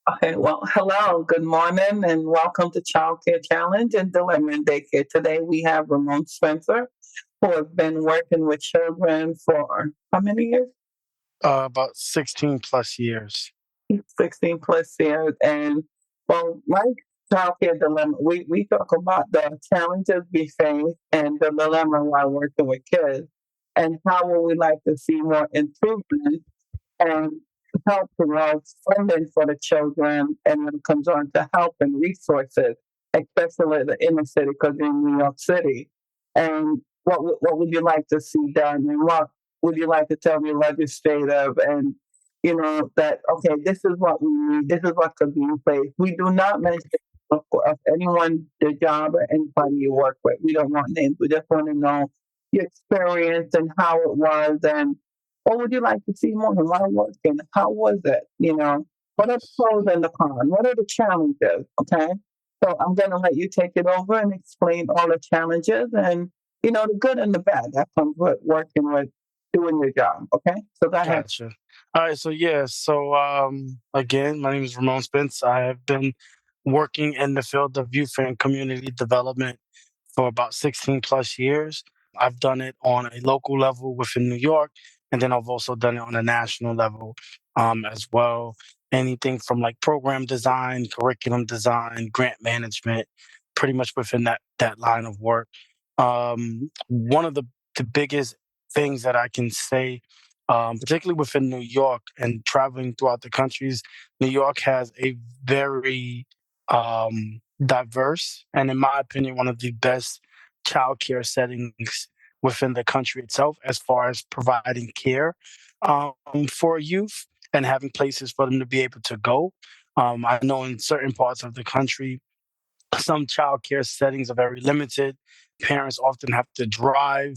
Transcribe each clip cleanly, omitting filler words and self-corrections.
Okay, well, hello, good morning, and welcome to Child Care Challenge and Dilemma and Daycare. Today we have Ramon Spencer, who has been working with children for how many years? About 16 plus years. 16 plus years. And well, like Child Care Dilemma, we talk about the challenges we face and the dilemma while working with kids, and how would we like to see more improvement and help towards funding for the children, and when it comes on to help and resources, especially the inner city, because you're in New York City. And what would you like to see done, and what would you like to tell the legislative, and that okay, this is what we need, this is what could be in place. We do not mention of anyone, the job, or anybody you work with. We don't want names. We just want to know your experience and how it was, and what would you like to see more? And why working? How was it? What are the pros and the cons? What are the challenges? Okay. So I'm going to let you take it over and explain all the challenges and, the good and the bad that comes with working with doing your job. Okay. So go ahead. Gotcha. All right. Again, my name is Ramon Spencer. I have been working in the field of youth and community development for about 16 plus years. I've done it on a local level within New York, and then I've also done it on a national level as well. Anything from like program design, curriculum design, grant management, pretty much within that line of work. One of the biggest things that I can say, particularly within New York and traveling throughout the countries, New York has a very diverse and, in my opinion, one of the best childcare settings within the country itself, as far as providing care for youth and having places for them to be able to go. I know in certain parts of the country, some childcare settings are very limited. Parents often have to drive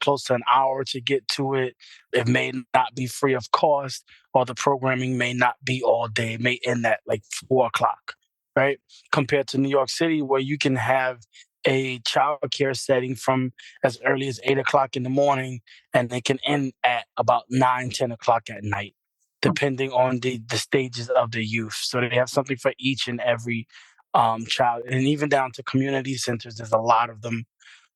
close to an hour to get to it. It may not be free of cost, or the programming may not be all day. It may end at like 4 o'clock, right? Compared to New York City, where you can have a childcare setting from as early as 8 o'clock in the morning, and they can end at about 9, 10 o'clock at night, depending on the stages of the youth. So they have something for each and every child, and even down to community centers. There's a lot of them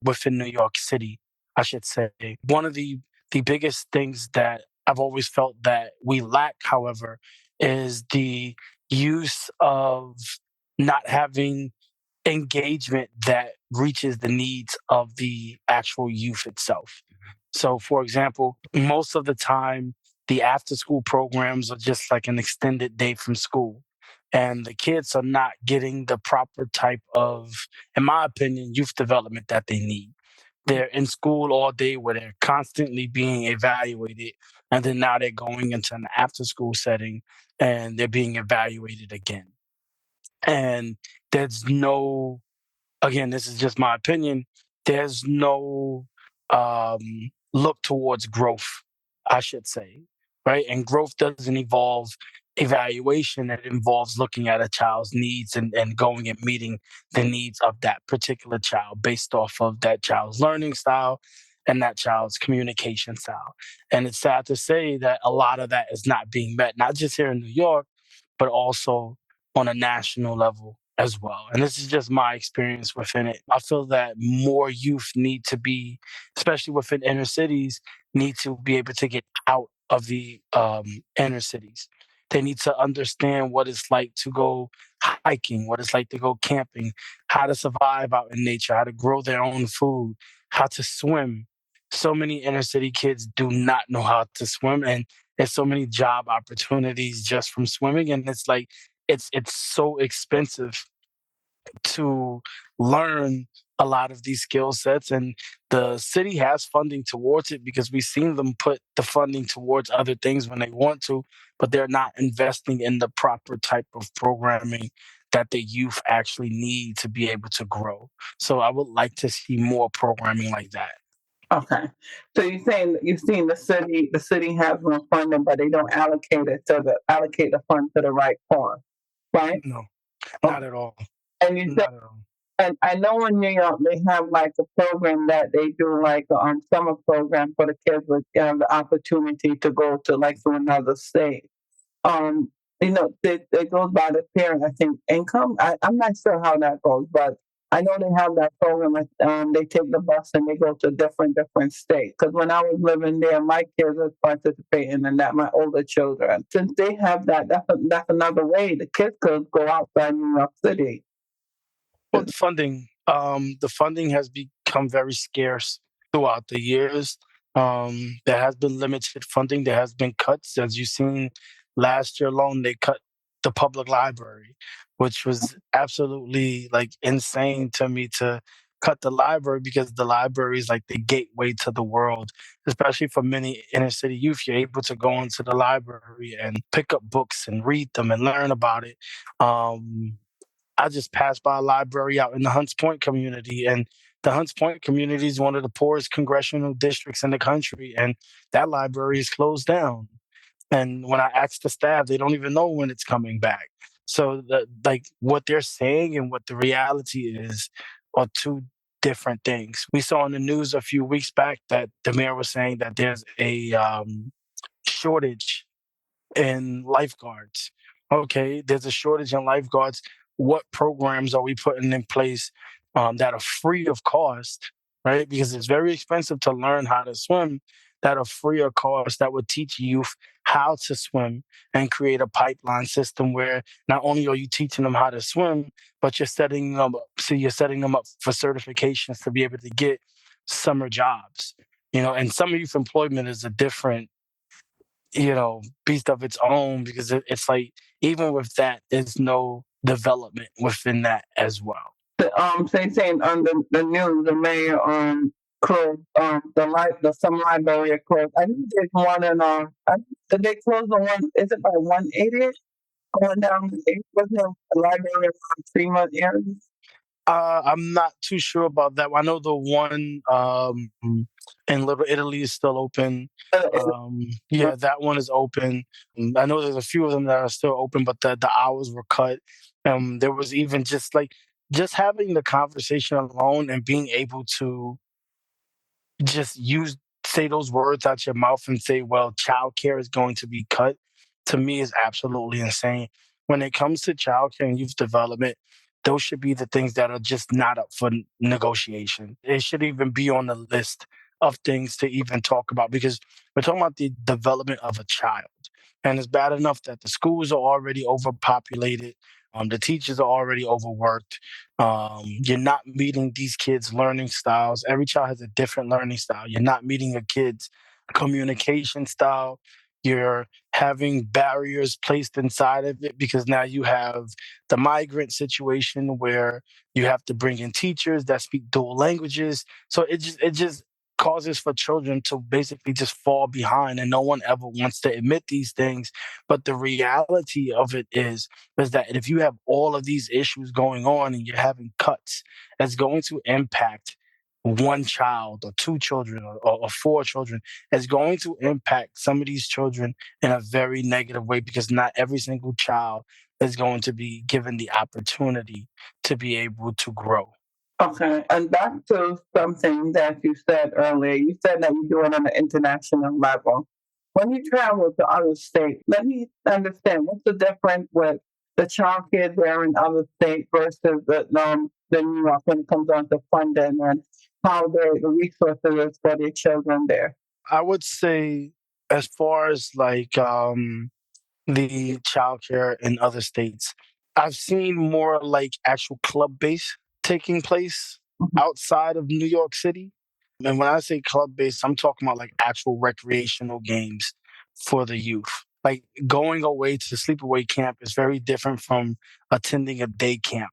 within New York City, I should say. One of the biggest things that I've always felt that we lack, however, is the use of not having engagement that reaches the needs of the actual youth itself. So, for example, most of the time, the after school programs are just like an extended day from school. And the kids are not getting the proper type of, in my opinion, youth development that they need. They're in school all day where they're constantly being evaluated. And then now they're going into an after school setting and they're being evaluated again. And there's no, again, this is just my opinion, there's no um, look towards growth, I should say, right? And growth doesn't involve evaluation, it involves looking at a child's needs and going and meeting the needs of that particular child based off of that child's learning style and that child's communication style. And it's sad to say that a lot of that is not being met, not just here in New York, but also on a national level as well. And this is just my experience within it. I feel that more youth need to be, especially within inner cities, need to be able to get out of the inner cities. They need to understand what it's like to go hiking, what it's like to go camping, how to survive out in nature, how to grow their own food, how to swim. So many inner city kids do not know how to swim, and there's so many job opportunities just from swimming. And it's like it's so expensive to learn a lot of these skill sets, and the city has funding towards it because we've seen them put the funding towards other things when they want to, but they're not investing in the proper type of programming that the youth actually need to be able to grow. So I would like to see more programming like that. Okay. So you've seen the city has more funding, but they don't allocate the fund to the right cause, right? No, Okay. not at all. And you said, Not at all. and I know in New York they have like a program that they do, like summer program for the kids with the opportunity to go to like to another state. Um, it goes by the parent, I think, income. I'm not sure how that goes, but I know they have that program. Like, they take the bus and they go to different states. Because when I was living there, my kids was participating in that. My older children, since they have that, that's another way the kids could go outside New York City. Well, the funding has become very scarce throughout the years. There has been limited funding. There has been cuts, as you've seen last year alone. They cut the public library, which was absolutely like insane to me to cut the library because the library is like the gateway to the world, especially for many inner city youth. You're able to go into the library and pick up books and read them and learn about it. Um, I just passed by a library out in the Hunts Point community, and the Hunts Point community is one of the poorest congressional districts in the country, and that library is closed down. And when I ask the staff, they don't even know when it's coming back. So, like what they're saying and what the reality is are two different things. We saw in the news a few weeks back that the mayor was saying that there's a shortage in lifeguards. Okay, there's a shortage in lifeguards. What programs are we putting in place that are free of cost, right? Because it's very expensive to learn how to swim, that are free of cost, that would teach youth how to swim and create a pipeline system where not only are you teaching them how to swim, but you're setting them up. So you're setting them up for certifications to be able to get summer jobs. And summer youth employment is a different beast of its own because it's like even with that, there's no development within that as well. Saying on the news, the mayor closed some library are closed. I think there's one in did they close the one? Is it by 180 going down? Was there a library in Fremont area? I'm not too sure about that. I know the one in Little Italy is still open. Uh, Yeah, that one is open. I know there's a few of them that are still open, but the hours were cut. There was even just having the conversation alone and being able to just say those words out your mouth and say, well, childcare is going to be cut, to me is absolutely insane. When it comes to childcare and youth development, those should be the things that are just not up for negotiation. It should even be on the list of things to even talk about because we're talking about the development of a child. And it's bad enough that the schools are already overpopulated. The teachers are already overworked. You're not meeting these kids' learning styles. Every child has a different learning style. You're not meeting a kid's communication style. You're having barriers placed inside of it because now you have the migrant situation where you have to bring in teachers that speak dual languages. So it just causes for children to basically just fall behind and no one ever wants to admit these things. But the reality of it is that if you have all of these issues going on and you're having cuts, that's going to impact one child or two children or four children. It's going to impact some of these children in a very negative way because not every single child is going to be given the opportunity to be able to grow. Okay, and back to something that you said earlier. You said that you do it on an international level. When you travel to other states, let me understand what's the difference with the child care there in other states versus the New York when it comes on to funding and how the resources is for their children there. I would say, as far as like the childcare in other states, I've seen more like actual club base taking place Mhm. outside of New York City. And when I say club based, I'm talking about like actual recreational games for the youth. Like going away to sleepaway camp is very different from attending a day camp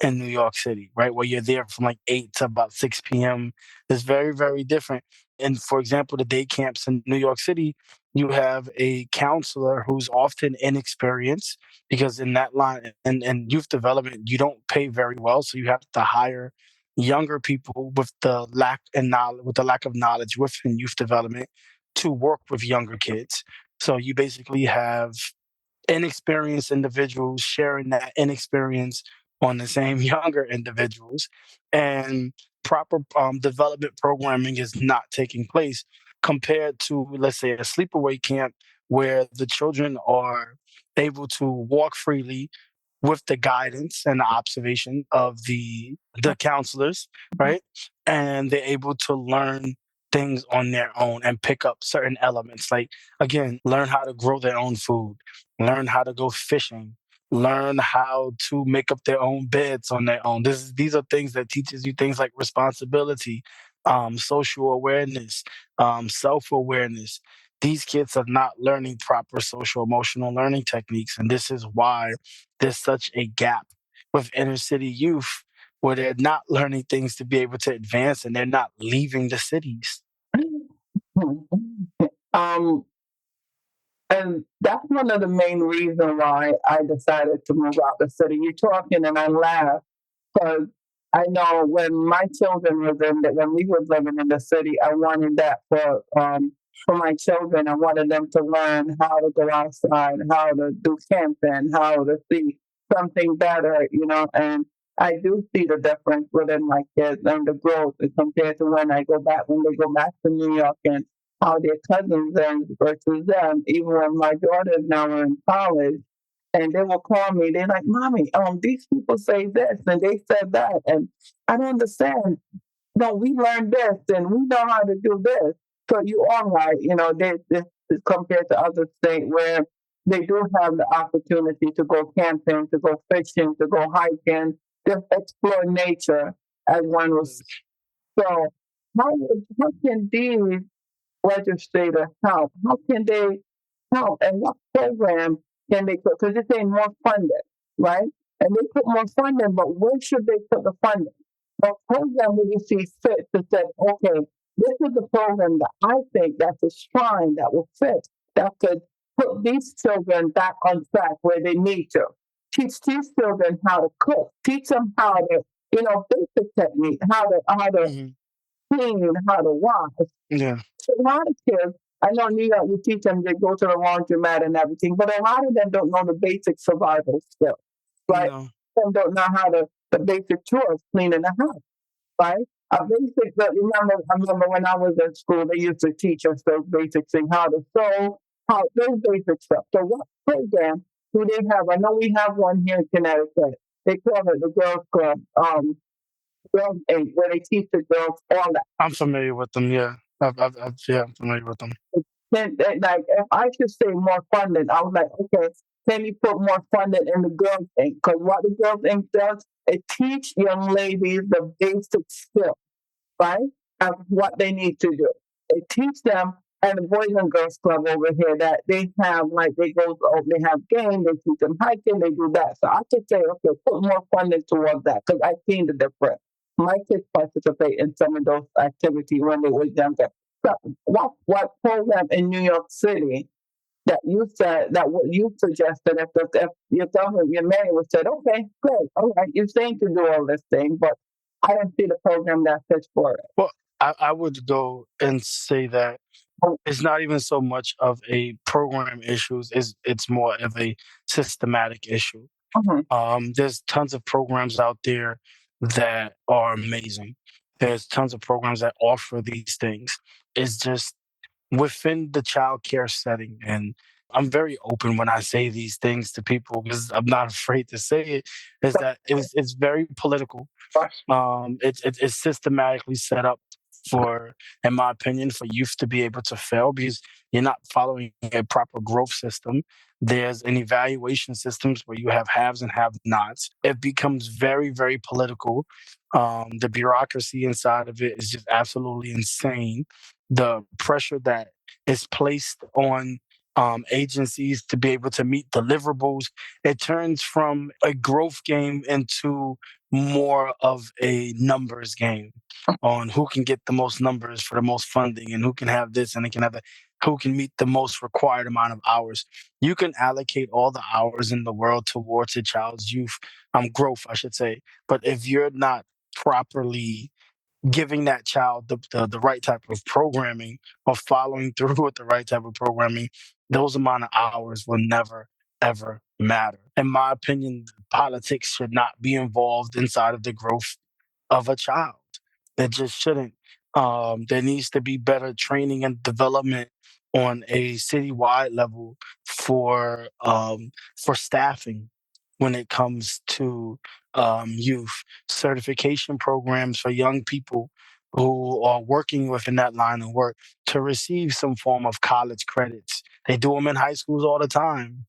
in New York City, right? Where you're there from like 8 to about 6 p.m. is very, very different. And for example, the day camps in New York City, you have a counselor who's often inexperienced because in that line and youth development, you don't pay very well. So you have to hire younger people with the lack and knowledge with the lack of knowledge within youth development to work with younger kids. So you basically have inexperienced individuals sharing that inexperience on the same younger individuals, and proper development programming is not taking place compared to, let's say, a sleepaway camp where the children are able to walk freely with the guidance and the observation of the counselors, right? And they're able to learn things on their own and pick up certain elements. Like again, learn how to grow their own food, learn how to go fishing, learn how to make up their own beds on their own. These are things that teaches you things like responsibility, social awareness, self-awareness. These kids are not learning proper social emotional learning techniques, and this is why there's such a gap with inner city youth where they're not learning things to be able to advance and they're not leaving the cities. um, and that's one of the main reasons why I decided to move out the city. You're talking and I laugh because I know when my children was when we was living in the city, I wanted that for my children. I wanted them to learn how to go outside, how to do camping, how to see something better, and I do see the difference within my kids and the growth compared to when they go back to New York and how their cousins and versus them. Even when my daughters now are in college, and they will call me. They're like, "Mommy, these people say this and they said that, and I don't understand. No, we learned this and we know how to do this." So you are right. This is compared to other states where they do have the opportunity to go camping, to go fishing, to go hiking, just explore nature, as one was. So how how can these legislators help? How can they help? And what program can they put? Because they're saying more funding, right? And they put more funding, but where should they put the funding? What program will you see fit to say, okay, this is the program that I think that's a shrine that will fit, that could put these children back on track where they need to. Teach these children how to cook. Teach them how to, basic technique, how to Mhm. clean, how to wash. Yeah, So a lot of kids, I know in New York, you teach them, they go to the laundromat and everything, but a lot of them don't know the basic survival skills, right? no, Some don't know how the basic chores, cleaning the house, right? But I remember when I was in school, they used to teach us those basic things, how to sew, how those basic stuff. So what program do they have? I know we have one here in Connecticut. They call it the Girls Club, Girls Inc., where they teach the girls all that. I'm familiar with them. Yeah, yeah, I'm familiar with them. Then, like, if I should say more funding, I was like, okay, can you put more funding in the Girls Inc.? Because what the Girls Inc. does, it teach young ladies the basic skills, right, of what they need to do. It teach them, and the Boys and Girls Club over here that they have, like, they have games, they teach them hiking, they do that. So I could say, okay, put more funding towards that because I've seen the difference. My kids participate in some of those activities when they were younger. So what program in New York City that you said that what you suggested if your government, your mayor would said, okay, great, all right, you're saying to do all this thing, but I don't see the program that fits for it. Well, I would go and say that Oh, it's not even so much of a program issues, it's more of a systematic issue. mhm. There's tons of programs out there that are amazing. There's tons of programs that offer these things. It's just within the childcare setting, and I'm very open when I say these things to people because I'm not afraid to say it, is that it's very political. It's systematically set up for, in my opinion, for youth to be able to fail because you're not following a proper growth system. There's an evaluation systems where you have haves and have nots. It becomes very, very political. The bureaucracy inside of it is just absolutely insane. The pressure that is placed on agencies to be able to meet deliverables, it turns from a growth game into more of a numbers game on who can get the most numbers for the most funding and who can have this and they can have that, who can meet the most required amount of hours. You can allocate all the hours in the world towards a child's youth growth, I should say. But if you're not properly giving that child the right type of programming or following through with the right type of programming, those amount of hours will never, ever matter. In my opinion, politics should not be involved inside of the growth of a child. It just shouldn't. There needs to be better training and development on a citywide level for staffing when it comes to youth certification programs for young people who are working within that line of work to receive some form of college credits. They do them in high schools all the time,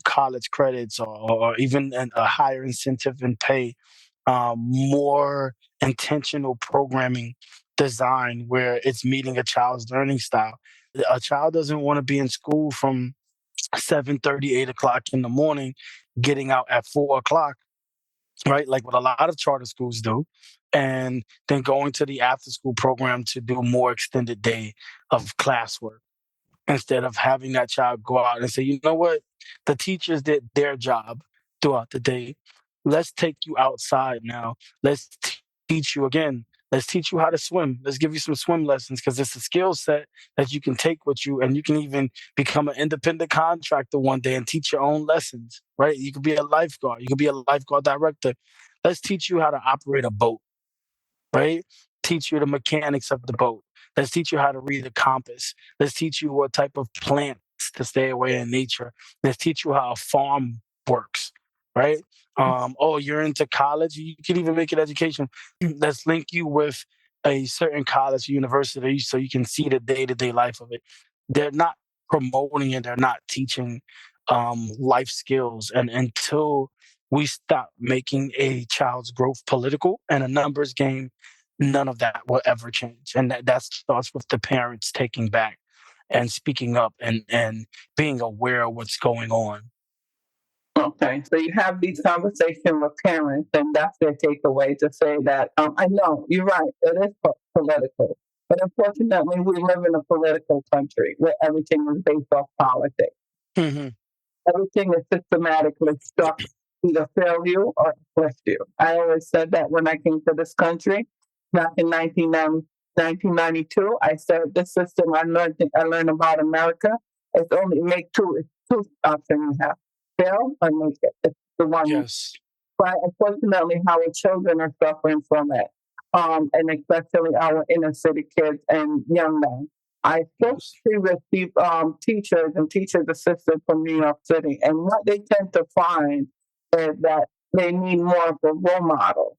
college credits or even a higher incentive and pay, more intentional programming design where it's meeting a child's learning style. A child doesn't want to be in school from 7:30, 8 o'clock in the morning, getting out at 4 o'clock, right? Like what a lot of charter schools do, and then going to the after school program to do a more extended day of classwork instead of having that child go out and say, you know what, the teachers did their job throughout the day. Let's take you outside now. Let's teach you again. Let's teach you how to swim. Let's give you some swim lessons because it's a skill set that you can take with you, and you can even become an independent contractor one day and teach your own lessons, right? You could be a lifeguard. You could be a lifeguard director. Let's teach you how to operate a boat, right? Teach you the mechanics of the boat. Let's teach you how to read a compass. Let's teach you what type of plants to stay away in nature. Let's teach you how a farm works, right? Oh, you're into college? You can even make it education. Let's link you with a certain college or university so you can see the day-to-day life of it. They're not promoting it, they're not teaching life skills. And until we stop making a child's growth political and a numbers game, none of that will ever change. And that starts with the parents taking back and speaking up and being aware of what's going on. Okay, so you have these conversations with parents, and that's their takeaway to say that I know you're right, it is political, but unfortunately, we live in a political country where everything is based off politics. Hmm. Everything is systematically struck to either fail you or uplift you. I always said that when I came to this country back in 1992. I said this system I learned about America. It's only make two options you have: fail or make it. It's the one, Yes. but unfortunately, our children are suffering from it, and especially our inner city kids and young men. I spoke Yes. to previous teachers and teachers assistants from New York City, and what they tend to find is that they need more of a role model,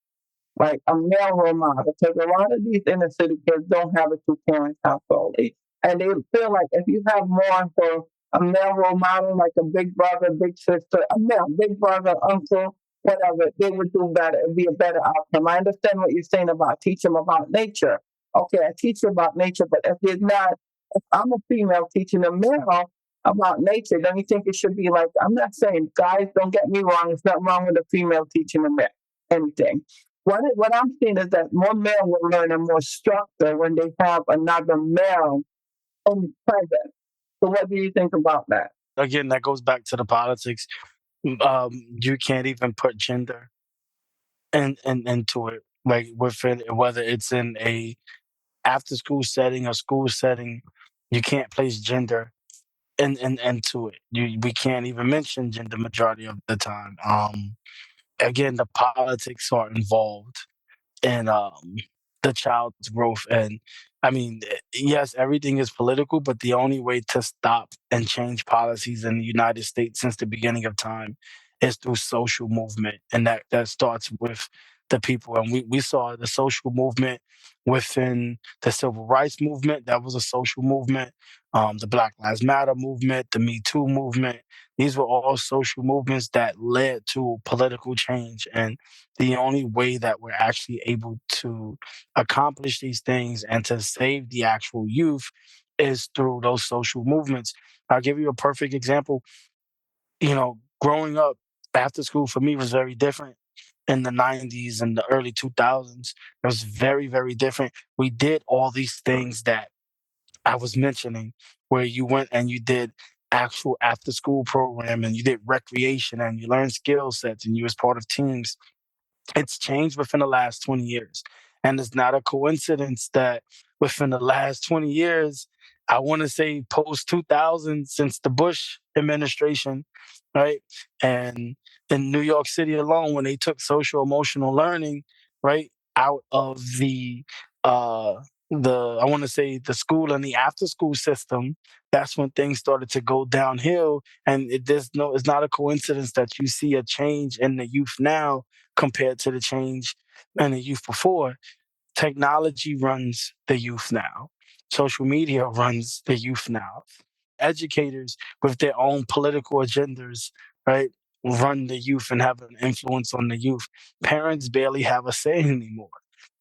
like a male role model, because a lot of these inner city kids don't have a two-parent household. And they feel like if you have more for a male role model, like a big brother, big sister, a male, big brother, uncle, whatever, they would do better. It'd be a better outcome. I understand what you're saying about teach them about nature. Okay, I teach you about nature, but if there's not, if I'm a female teaching a male about nature, then you think it should be like, I'm not saying, guys, don't get me wrong, it's not wrong with a female teaching a male anything. What I'm seeing is that more male will learn and more structure when they have another male in present. So what do you think about that? Again, that goes back to the politics. You can't even put gender into it, like within whether it's in a after school setting or school setting. You can't place gender into it. We can't even mention gender majority of the time. Again, the politics are involved in the child's growth. And I mean, yes, everything is political, but the only way to stop and change policies in the United States since the beginning of time is through social movement, and that starts with the people. And we saw the social movement within the civil rights movement. That was a social movement. The Black Lives Matter movement, the Me Too movement. These were all social movements that led to political change. And the only way that we're actually able to accomplish these things and to save the actual youth is through those social movements. I'll give you a perfect example. Growing up, after school for me was very different in the 90s and the early 2000s. It was very, very different. We did all these things that I was mentioning, where you went and you did actual after school program and you did recreation and you learned skill sets and you was part of teams. It's changed within the last 20 years. And it's not a coincidence that within the last 20 years, I want to say post 2000, since the Bush administration, right? And in New York City alone, when they took social emotional learning, right, out of the uh, I want to say the school and the after school system, that's when things started to go downhill. And it's not a coincidence that you see a change in the youth now compared to the change in the youth before. Technology runs the youth now. Social media runs the youth now. Educators with their own political agendas, right, run the youth and have an influence on the youth. Parents barely have a say anymore.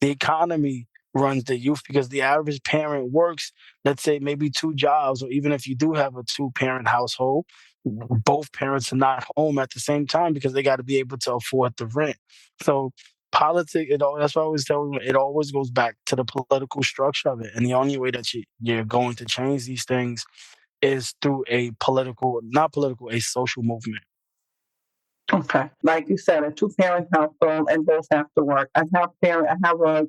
The economy runs the youth because the average parent works, let's say, maybe two jobs, or even if you do have a two-parent household, both parents are not home at the same time because they got to be able to afford the rent. So politics, that's why I always tell you, it always goes back to the political structure of it. And the only way that you're going to change these things is through a political, not political, a social movement. Okay, like you said, a two-parent household and both have to work. I have a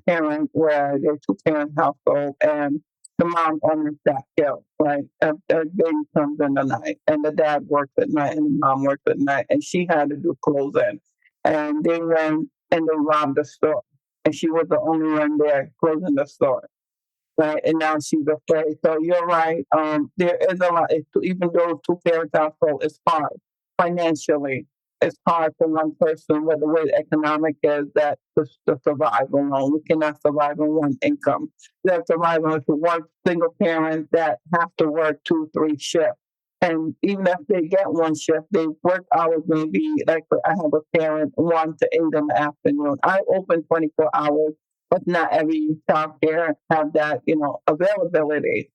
parent where they're two-parent household and the mom owns that hill, right? A baby comes in the night and the dad works at night and the mom works at night and she had to do closing. And they went and they robbed the store and she was the only one there closing the store, right? And now she's afraid. So you're right. There is a lot. Even though two parents household is hard financially, it's hard for one person with the way the economic is that to survive alone. We cannot survive on one income. We have to survive on one single parent that have to work two, three shifts. And even if they get one shift, they work hours maybe like I have a parent 1 to 8 in the afternoon. I open 24 hours, but not every child care have that, availability.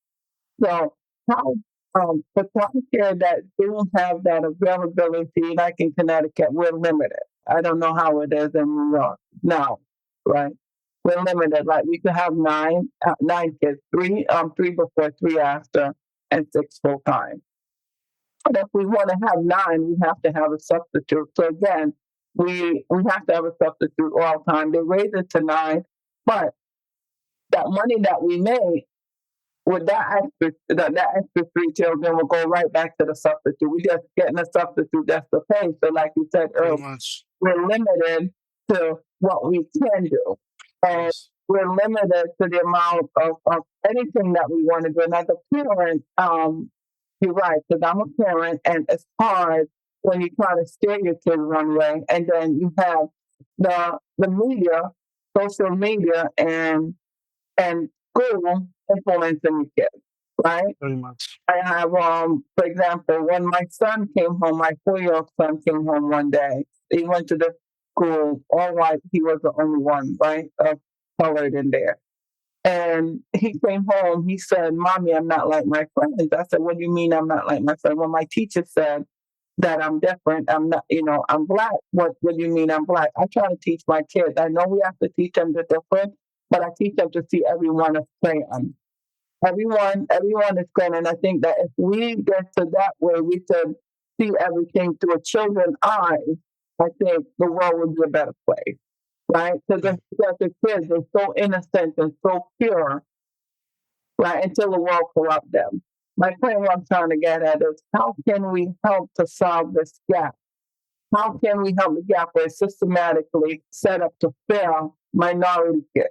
So how for child care that do have that availability, like in Connecticut, we're limited. I don't know how it is in New York now, right? We're limited. Like we could have nine kids, three before, three after, and six full time. But if we want to have nine, we have to have a substitute. So again, we have to have a substitute all the time. They raise it to nine, but that money that we make with that extra three children will go right back to the substitute. We just getting a substitute that's the pay. So like you said Pretty earlier, much. we're limited to what we can do. And Yes. we're limited to the amount of anything that we want to do. And as a parent, you're right, because I'm a parent and it's hard when you try to steer your kids one way and then you have the media, social media and school influencing the kids, right? Pretty much. I have, for example, when my son came home, my 4-year-old son came home one day. He went to the school, all white. He was the only one, right, of colored in there. And he came home. He said, "Mommy, I'm not like my friends." I said, "What do you mean I'm not like my friend?" Well, my teacher said that I'm different. I'm not, I'm black. What do you mean I'm black? I try to teach my kids. I know we have to teach them the different, but I teach them to see everyone as crayon. Everyone is crayon. And I think that if we get to that way, we could see everything through a children's eyes. I think the world would be a better place, right? Because the kids are so innocent and so pure, right? Until the world corrupt them. My point what I'm trying to get at is how can we help to solve this gap? How can we help the gap where it's systematically set up to fail minority kids?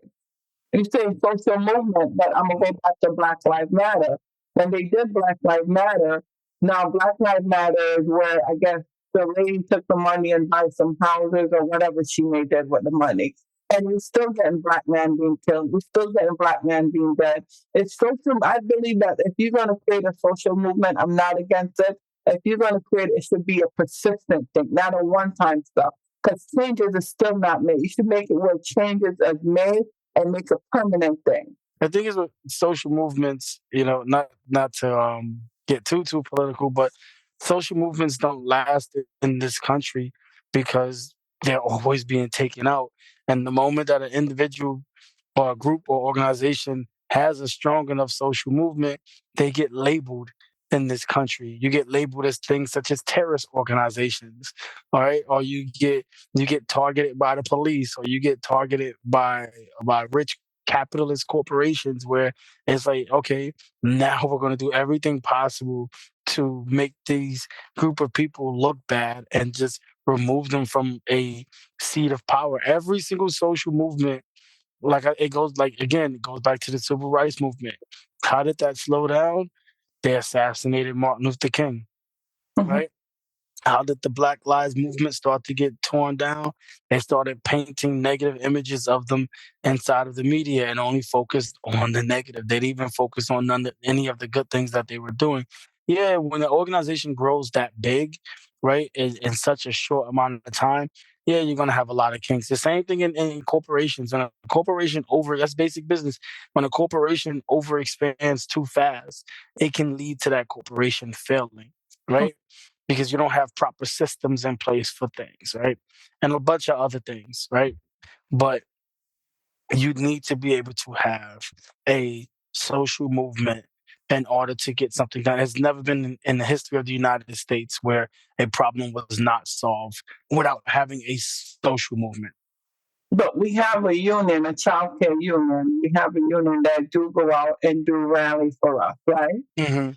You say social movement, but I'm gonna go back to Black Lives Matter. When they did Black Lives Matter, now Black Lives Matter is where I guess the lady took the money and buy some houses or whatever she made did with the money. And you're still getting black men being killed. You're still getting black men being dead. It's social. I believe that if you're going to create a social movement, I'm not against it. If you're going to create it, it should be a persistent thing, not a one-time stuff. Because changes is still not made. You should make it where changes are made and make a permanent thing. I think it's with social movements, not to get too political, but social movements don't last in this country because they're always being taken out. And the moment that an individual or a group or organization has a strong enough social movement, they get labeled in this country. You get labeled as things such as terrorist organizations, all right? Or you get targeted by the police, or you get targeted by rich capitalist corporations where it's like, okay, now we're going to do everything possible to make these group of people look bad and just remove them from a seat of power. Every single social movement it goes like again, it goes back to the civil rights movement. How did that slow down? They assassinated Martin Luther King, Mhm. right? How did the Black Lives Movement start to get torn down? They started painting negative images of them inside of the media and only focused on the negative. They didn't even focus on any of the good things that they were doing. Yeah, when an organization grows that big, right, in such a short amount of time, yeah, you're gonna have a lot of kinks. The same thing in corporations. When a corporation that's basic business. When a corporation overexpands too fast, it can lead to that corporation failing, right? Because you don't have proper systems in place for things, right? And a bunch of other things, right? But you need to be able to have a social movement in order to get something done. It's never been in the history of the United States where a problem was not solved without having a social movement. But we have a union, a child care union. We have a union that do go out and do rallies for us, right? Hmm.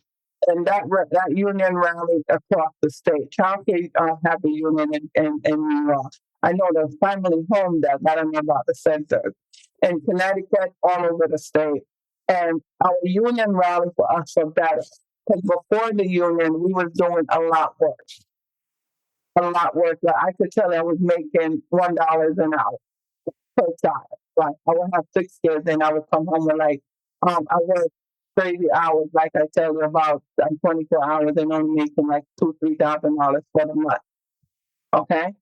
And that union rallies across the state. Child care have a union in New York. I know the family home does. I don't know about the centers. In Connecticut, all over the state. And our union rally for us are better. Because before the union, we was doing a lot worse. Like I could tell I was making $1 an hour per child. Like I would have 6 kids and I would come home with like, I work crazy hours, like I tell you about 24 hours and only making like $2,000-3,000 for the month. Okay.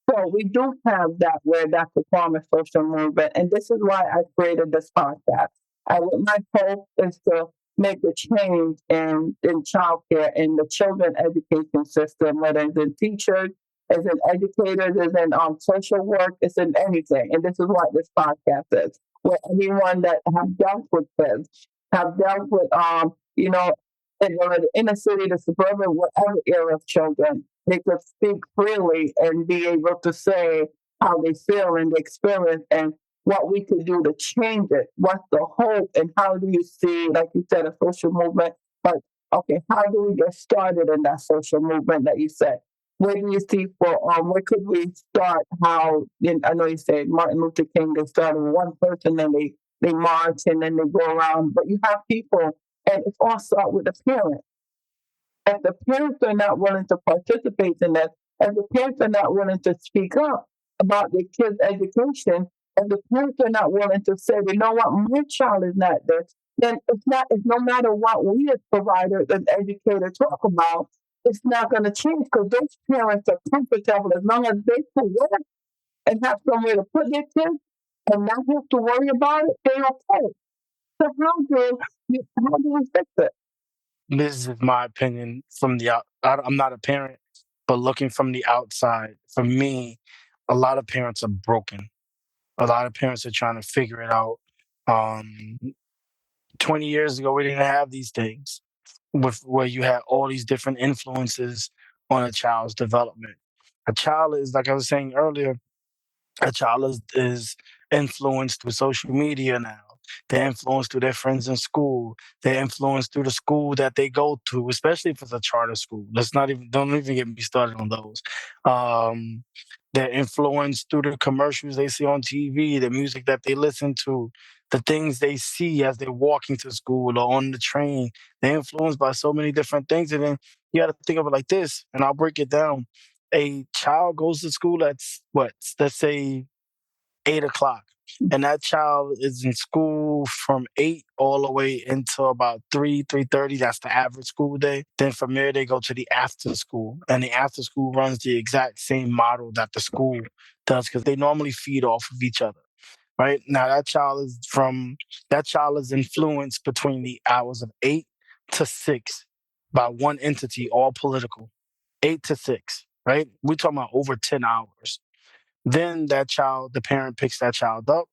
So we do have that where that's a form of social movement. And this is why I created this podcast. My hope is to make a change in childcare in the children education system, whether it's in teachers, as in educators, as in social work, it's in anything. And this is what this podcast is, where everyone that have dealt with kids, have dealt with, in the inner city, the suburban, whatever era of children, they could speak freely and be able to say how they feel and the experience and what we could do to change it. What's the hope and how do you see, like you said, a social movement? But okay, how do we get started in that social movement that you said? Where do you see for where could we start? I know you said Martin Luther King. They started with one person, then they march and then they go around. But you have people, and it's all start with the parents. If the parents are not willing to participate in that, if the parents are not willing to speak up about their kids' education, if the parents are not willing to say, you know what, my child is not this, then it's no matter what we as providers and educators talk about, it's not going to change because those parents are comfortable as long as they can work and have somewhere to put their kids and not have to worry about it, they're okay. So how do we fix it? This is my opinion from the out. I'm not a parent, but looking from the outside, for me, a lot of parents are broken. A lot of parents are trying to figure it out. Um, 20 years ago, we didn't have these things with where you had all these different influences on a child's development. A child is, like I was saying earlier, a child is influenced through social media now. They're influenced through their friends in school. They're influenced through the school that they go to, especially if it's a charter school. Let's not even don't even get me started on those. Um, they're influenced through the commercials they see on TV, the music that they listen to, the things they see as they're walking to school or on the train. They're influenced by so many different things. And then you got to think of it like this, and I'll break it down. A child goes to school at what, let's say 8 o'clock, and that child is in school from 8 all the way until about 3:30. That's the average school day. Then from there they go to the after school, and the after school runs the exact same model that the school does because they normally feed off of each other. Right now, that child is influenced between the hours of 8 to 6 by one entity, all political. 8 to 6, right? We're talking about over 10 hours. Then the parent picks that child up,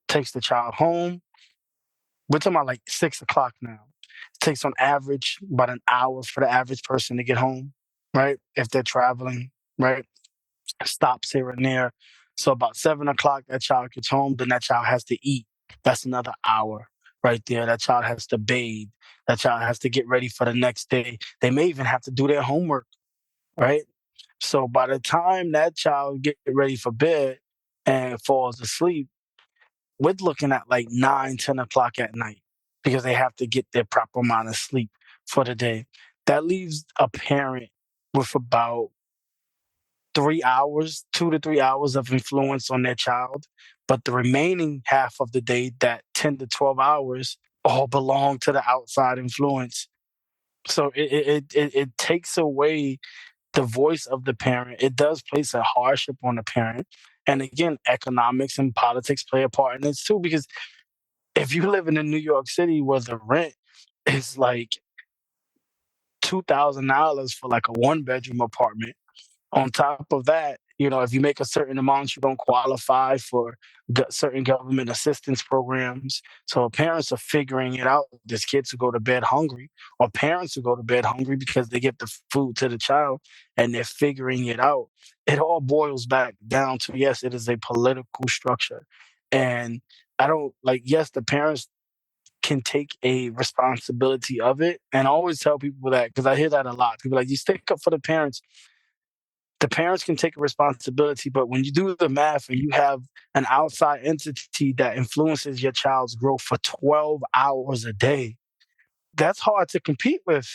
takes the child home. We're talking about like 6 o'clock now. It takes on average about an hour for the average person to get home, right? If they're traveling, right? Stops here and there. So about 7 o'clock, that child gets home. Then that child has to eat. That's another hour right there. That child has to bathe. That child has to get ready for the next day. They may even have to do their homework, right? So by the time that child get ready for bed and falls asleep, we're looking at like 9, 10 o'clock at night because they have to get their proper amount of sleep for the day. That leaves a parent with about 3 hours, 2 to 3 hours of influence on their child. But the remaining half of the day, that 10 to 12 hours, all belong to the outside influence. So it takes away the voice of the parent. It does place a hardship on the parent. And again, economics and politics play a part in this too, because if you live in New York City where the rent is like $2,000 for like a one-bedroom apartment, on top of that, if you make a certain amount, you don't qualify for certain government assistance programs. So parents are figuring it out. There's kids who go to bed hungry, or parents who go to bed hungry because they get the food to the child and they're figuring it out. It all boils back down to, yes, it is a political structure. And I don't like, yes, the parents can take a responsibility of it. And I always tell people that because I hear that a lot. People are like, you stick up for the parents can take a responsibility, but when you do the math and you have an outside entity that influences your child's growth for 12 hours a day, that's hard to compete with.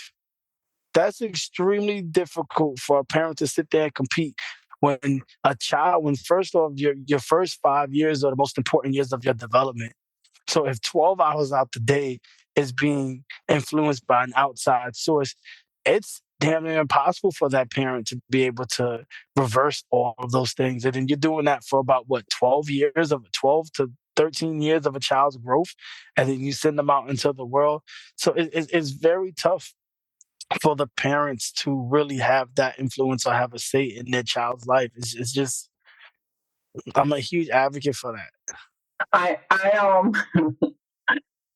That's extremely difficult for a parent to sit there and compete when first off, your first 5 years are the most important years of your development. So if 12 hours out the day is being influenced by an outside source, it's damn near impossible for that parent to be able to reverse all of those things. And then you're doing that for about what, 12 to 13 years of a child's growth, and then you send them out into the world. So it's very tough for the parents to really have that influence or have a say in their child's life. It's just, I'm a huge advocate for that. I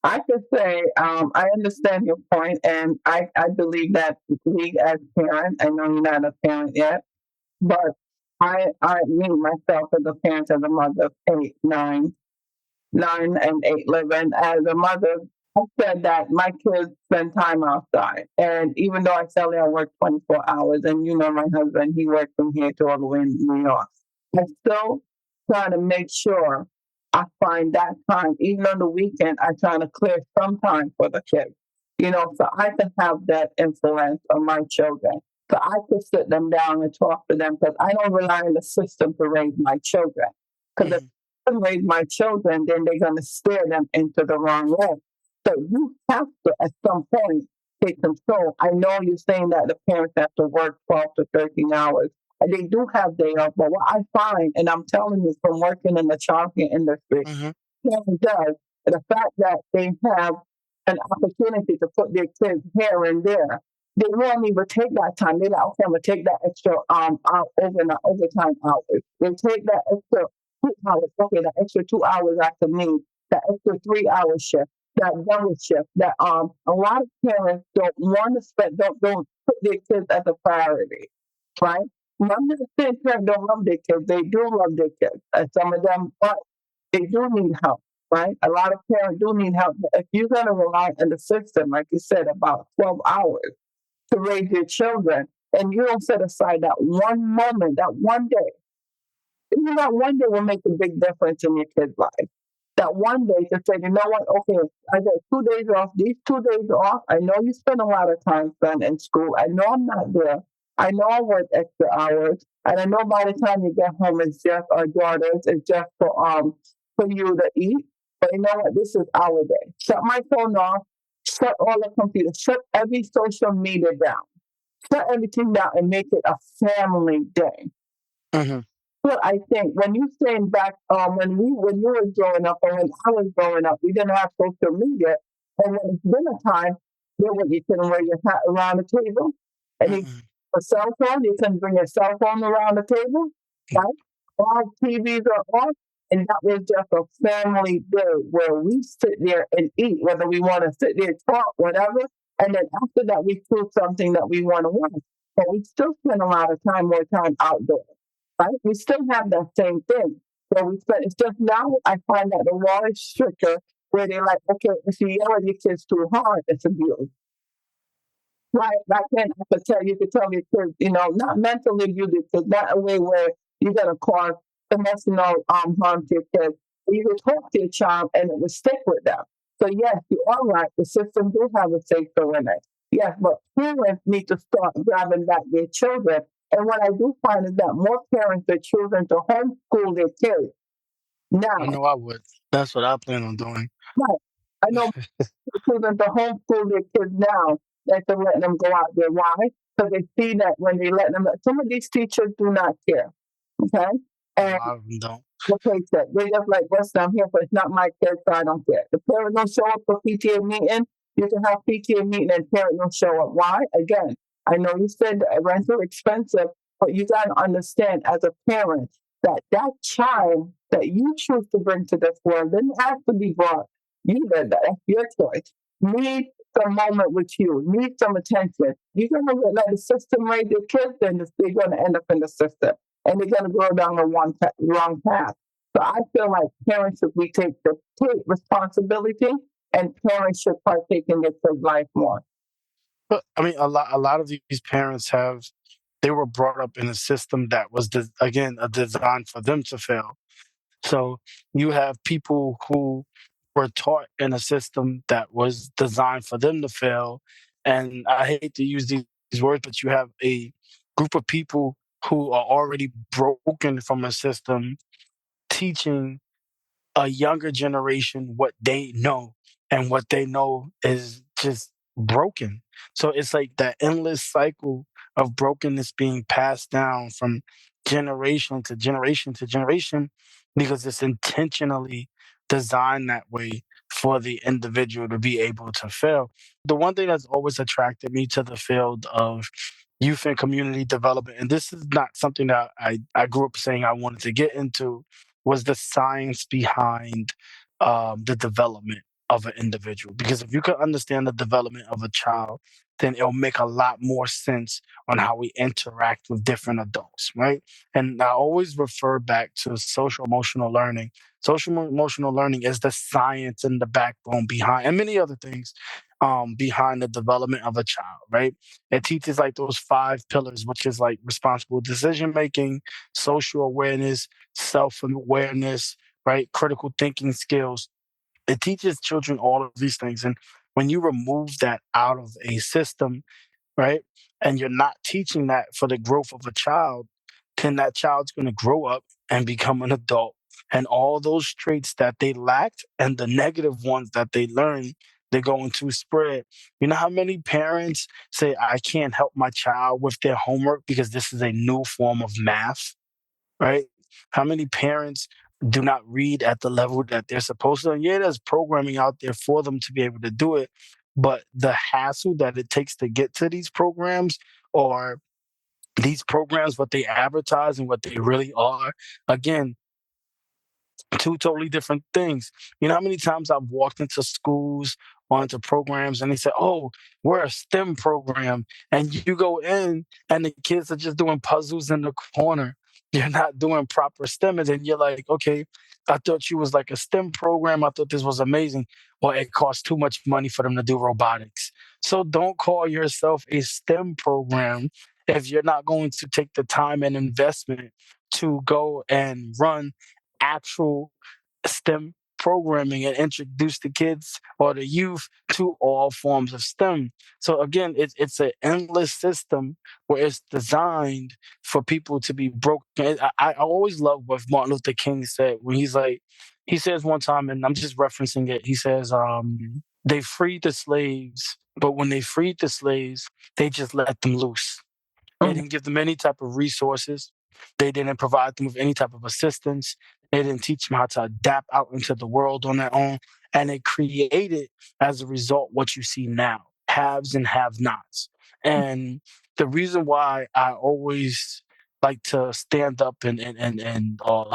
I could say I understand your point, and I believe that we as parents, I know you're not a parent yet, but me myself as a parent, as a mother of 8, 9 and 8 living as a mother, I said that my kids spend time outside. And even though I tell you I work 24 hours, and my husband, he works from here to all the way in New York, I still try to make sure I find that time. Even on the weekend, I try to clear some time for the kids, so I can have that influence on my children. So I could sit them down and talk to them because I don't rely on the system to raise my children. Because if Mhm, raise my children, then they're going to steer them into the wrong way. So you have to, at some point, take control. I know you're saying that the parents have to work 12 to 13 hours. And they do have day off, but what I find, and I'm telling you from working in the childcare industry, mhm, parent does, the fact that they have an opportunity to put their kids here and there, they won't even take that time. They're like, okay, I'm gonna take that extra overtime hours. They take that extra 2 hours. Okay, that extra 2 hours I could need. That extra 3 hour shift. That double shift. That a lot of parents don't want to spend don't put their kids as a priority, right? None of the parents don't love their kids. They do love their kids. And some of them, but they do need help, right? A lot of parents do need help. If you're going to rely on the system, like you said, about 12 hours to raise your children, and you don't set aside that one moment, that one day, that one day will make a big difference in your kid's life. That one day to say, you know what, okay, I got 2 days off. These 2 days off, I know you spend a lot of time spent in school. I know I'm not there. I know I work extra hours. And I know by the time you get home, it's just our daughters, it's just for you to eat. But you know what? This is our day. Shut my phone off, shut all the computers, shut every social media down, shut everything down and make it a family day. mhm, Well, I think when you saying back, when you were growing up or when I was growing up, we didn't have social media, and when it's dinner time, then what you can wear your hat around the table, and you mhm, a cell phone, you can bring your cell phone around the table, mm, right? All TVs are off, and that was just a family day where we sit there and eat, whether we want to sit there and talk, whatever, and then after that we choose something that we want to watch. But we still spend a lot of time, more time outdoors, right? We still have that same thing. So we spend, it's just now I find that the law is stricter where they're like, okay, if you yell at your kids too hard, it's abuse. Right. Back then I could tell your kids, not mentally abuse your kids, not a way where you're gonna cause emotional harm to your kids. You would talk to your child and it would stick with them. So yes, you are right. The system do have a safer limit. Yes, but parents need to start grabbing back their children. And what I do find is that more parents are choosing to homeschool their kids I now. know I would. That's what I plan on doing. Right. I know children to homeschool their kids now than to let them go out there. Why? Because they see that when they let them, some of these teachers do not care. Okay. A And lot of them don't. the place that they just like, listen, I'm here, but it's not my kid, so I don't care. The parent don't show up for PTA meeting. You can have PTA meeting and parent don't show up. Why? Again, I know you said rental expensive, but you got to understand as a parent that that child that you choose to bring to this world didn't have to be brought. You did that. That's your choice. Need some moment with you. Need some attention. You're gonna let the system raise your kids, then they're gonna end up in the system and they're going to go down the wrong path. So I feel like parents should be take responsibility, and parents should partake in their kids' life more. But I mean, a lot of these parents have they were brought up in a system that was again a design for them to fail. So you have people who were taught in a system that was designed for them to fail. And I hate to use these words, but you have a group of people who are already broken from a system teaching a younger generation what they know, and what they know is just broken. So it's like that endless cycle of brokenness being passed down from generation to generation to generation because it's intentionally designed that way for the individual to be able to fail. The one thing that's always attracted me to the field of youth and community development, and this is not something that I grew up saying I wanted to get into, was the science behind the development of an individual. Because if you can understand the development of a child, then it'll make a lot more sense on how we interact with different adults, right? And I always refer back to social emotional learning. Social emotional learning is the science and the backbone behind, and many other things behind the development of a child, right? It teaches like those five pillars, which is like responsible decision making, social awareness, self awareness, right? Critical thinking skills. It teaches children all of these things. And when you remove that out of a system, right? And you're not teaching that for the growth of a child, then that child's going to grow up and become an adult. And all those traits that they lacked and the negative ones that they learned, they're going to spread. You know how many parents say, I can't help my child with their homework because this is a new form of math, right? How many parents do not read at the level that they're supposed to? And yeah, there's programming out there for them to be able to do it. But the hassle that it takes to get to these programs, or these programs, what they advertise and what they really are, again, two totally different things. You know how many times I've walked into schools or into programs and they say, "Oh, we're a STEM program," and you go in and the kids are just doing puzzles in the corner. You're not doing proper STEM, and then you're like, "Okay, I thought you was like a STEM program. I thought this was amazing." Well, it costs too much money for them to do robotics. So don't call yourself a STEM program if you're not going to take the time and investment to go and run actual STEM programming and introduce the kids or the youth to all forms of STEM. So again, it's an endless system where it's designed for people to be broken. I always love what Martin Luther King said when he's like, he says one time, and I'm just referencing it. He says, they freed the slaves, but when they freed the slaves, they just let them loose. They Mm. didn't give them any type of resources. They didn't provide them with any type of assistance. They didn't teach them how to adapt out into the world on their own. And it created, as a result, what you see now, haves and have nots. And the reason why I always like to stand up and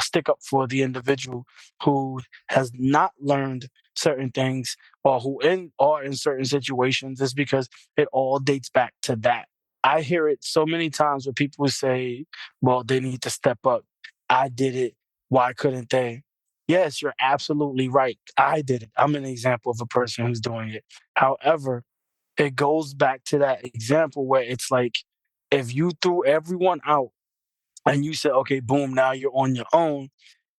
stick up for the individual who has not learned certain things, or who are in certain situations, is because it all dates back to that. I hear it so many times where people say, well, they need to step up. I did it. Why couldn't they? Yes, you're absolutely right. I did it. I'm an example of a person who's doing it. However, it goes back to that example where it's like, if you threw everyone out and you said, okay, boom, now you're on your own,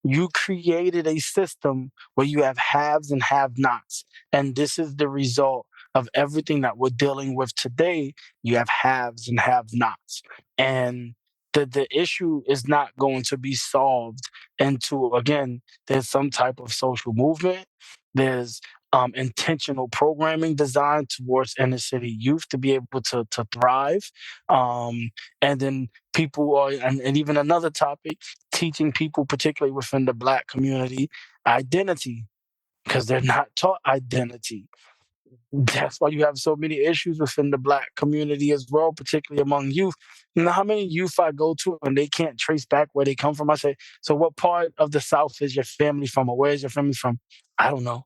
You created a system where you have haves and have nots. And this is the result of everything that we're dealing with today. You have haves and have nots. And the issue is not going to be solved into, again, there's some type of social movement. There's intentional programming designed towards inner city youth to be able to thrive. And then people are, and even another topic, teaching people, particularly within the Black community, identity, because they're not taught identity. That's why you have so many issues within the Black community as well, particularly among youth. You know how many youth I go to and they can't trace back where they come from? I say, so what part of the South is your family from, or where is your family from? I don't know.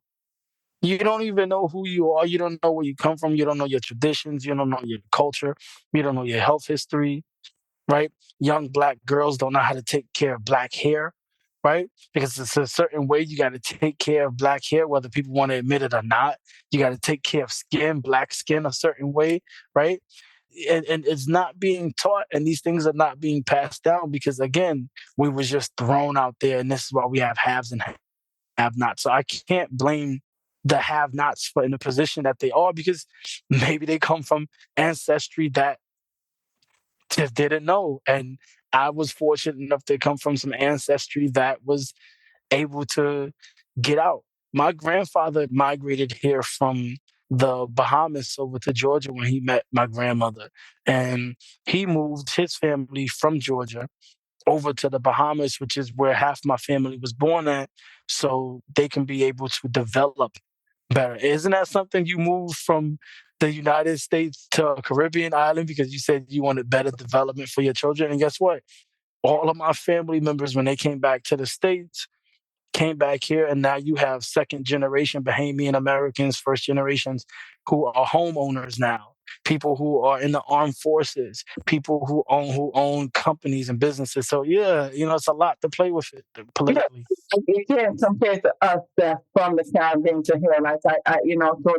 You don't even know who you are. You don't know where you come from. You don't know your traditions. You don't know your culture. You don't know your health history, right? Young Black girls don't know how to take care of Black hair, right? Because it's a certain way you got to take care of Black hair, whether people want to admit it or not. You got to take care of skin, Black skin, a certain way, right? And it's not being taught, and these things are not being passed down because, again, we was just thrown out there, and this is why we have haves and have-nots. So I can't blame the have-nots for in the position that they are, because maybe they come from ancestry that just didn't know. And I was fortunate enough to come from some ancestry that was able to get out. My grandfather migrated here from the Bahamas over to Georgia when he met my grandmother. And he moved his family from Georgia over to the Bahamas, which is where half my family was born at, so they can be able to develop better. Isn't that something? You moved from the United States to a Caribbean island because you said you wanted better development for your children. And guess what? All of my family members, when they came back to the States, came back here, and now you have second generation Bahamian Americans, first generations who are homeowners now, people who are in the armed forces, people who own companies and businesses. So yeah, it's a lot to play with it Yeah, politically. you can't compare to us that's from the Caribbean to here. Like so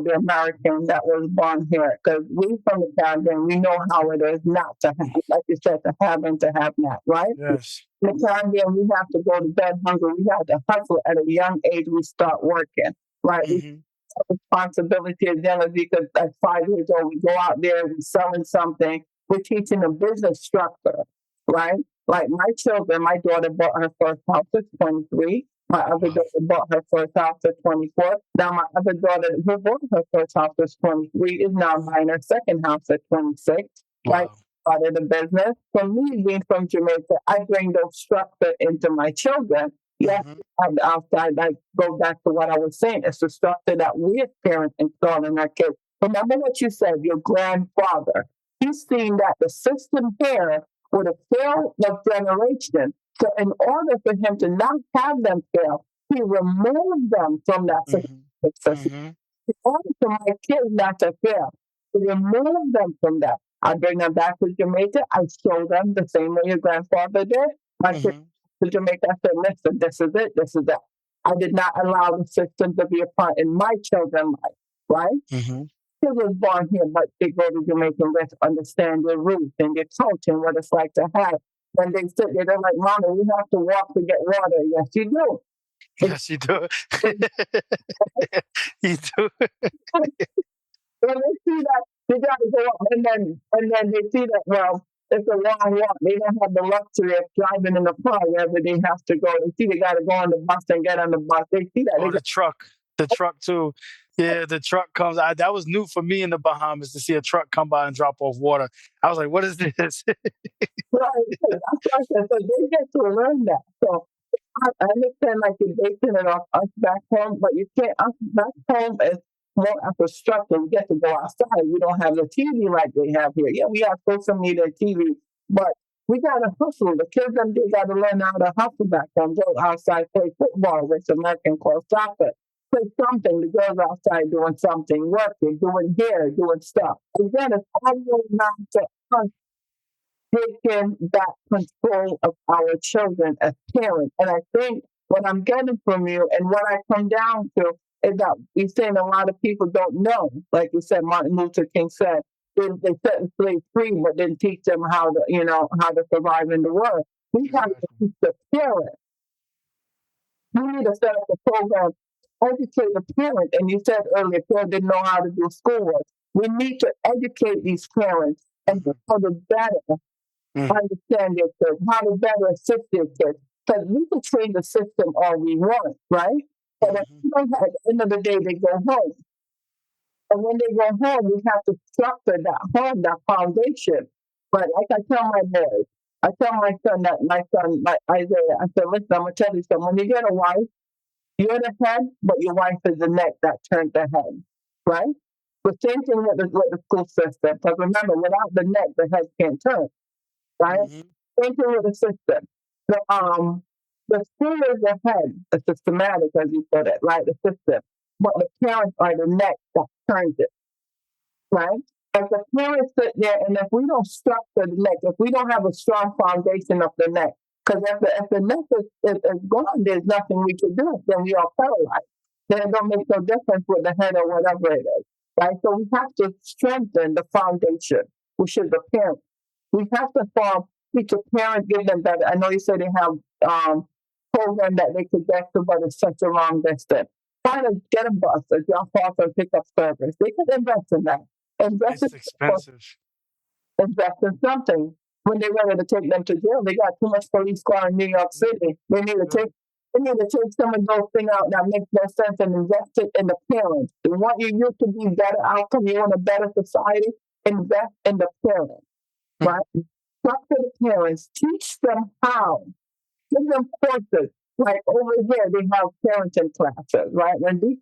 the American that was born here, because we from the Caribbean, we know how it is not to have, like you said, to have and to have not, right? Yes. In the Caribbean, we have to go to bed hungry. We have to hustle at a young age. We start working, right? We Hmm. have responsibility as young as because at 5 years old, we go out there, we're selling something. We're teaching a business structure, right? Like my children, my daughter bought her first house at 23. My other Wow. daughter bought her first house at 24. Now my other daughter who bought her first house at 23 is now buying her second house at 26. Right? Wow. Started a business. For me, being from Jamaica, I bring those structure into my children. Yes, Hmm. on the outside, I go back to what I was saying. It's the structure that we as parents install in our kids. Remember what you said, your grandfather. He's seen that the system here would have failed the generation. So in order for him to not have them fail, he removed them from that Hmm. system Hmm. in order for my kids not to fail, to remove them from that. I bring them back to Jamaica. I show them the same way your grandfather did. My kids Hmm. to Jamaica, I said, listen, this is it, this is that. I did not allow the system to be a part in my children's life, right? Hmm. They was born here, but they go to Jamaica and get to understand their roots and their culture and what it's like to have. When they sit there, they're like, Mama, we have to walk to get water. Yes, you do. It's, Yes, you do. it's, You do. when they see that, they got to go up, and then they see that, well, it's a long walk. They don't have the luxury of driving in the car wherever they have to go. They see they got to go on the bus and get on the bus. They see that. They Or go, the truck too. Yeah, the truck comes. That was new for me in the Bahamas to see a truck come by and drop off water. I was like, "What is this?" right. That's what I said. So they get to learn that. So I understand like you're basing it off us back home, but you can't. Us back home is more after structure. We get to go outside. We don't have the TV like they have here. Yeah, we have social media, TV, but we gotta hustle. The kids them they gotta learn how to hustle back home. Go outside, play football, which American call soccer. Play something. The girls outside doing something, working, doing hair, doing stuff. Again, it's always not to us taking back control of our children as parents. And I think what I'm getting from you and what I come down to is that you're saying a lot of people don't know. Like you said, Martin Luther King said, they set the slaves free, but didn't teach them how to, how to survive in the world. We have to Exactly. teach the parents We need to set up a program, educate the parent. And you said earlier, parents didn't know how to do schoolwork. We need to educate these parents and Mhm. how to better Mhm. understand their kids, how to better assist their kids. Because we can train the system all we want, right? But at Mhm. the end of the day, they go home. And when they go home, we have to structure that home, that foundation. But like I tell my boys, I tell my son, my Isaiah, I said, listen, I'm gonna tell you something. When you get a wife, you're the head, but your wife is the neck that turns the head, right? The same thing with the school system. Because remember, without the neck, the head can't turn, right? Mhm. Same thing with the system. The school is the head, the systematic, as you put it, right? The system. But the parents are the neck that turns it, right? If the parents sit there and if we don't structure the neck, if we don't have a strong foundation of the neck, because if the neck is gone, there's nothing we can do. Then we are paralyzed. Then it don't make no difference with the head or whatever it is, right? So we have to strengthen the foundation, which is the parent. We have to teach a parent, give them better. I know you said they have program that they could get to, but it's such a long distance. Try to get a bus, a drop off and pick up service. They could invest in that. Invest in, It's expensive. invest in something. When they're ready to take them to jail, they got too much police car in New York City. Right. They need to take some of those things out that makes no sense and invest it in the parents. You want your youth to be better outcome, you want a better society, invest in the parents, Mhm. right? Talk to the parents, teach them how. Give them courses. Like over here, they have parenting classes, right? When these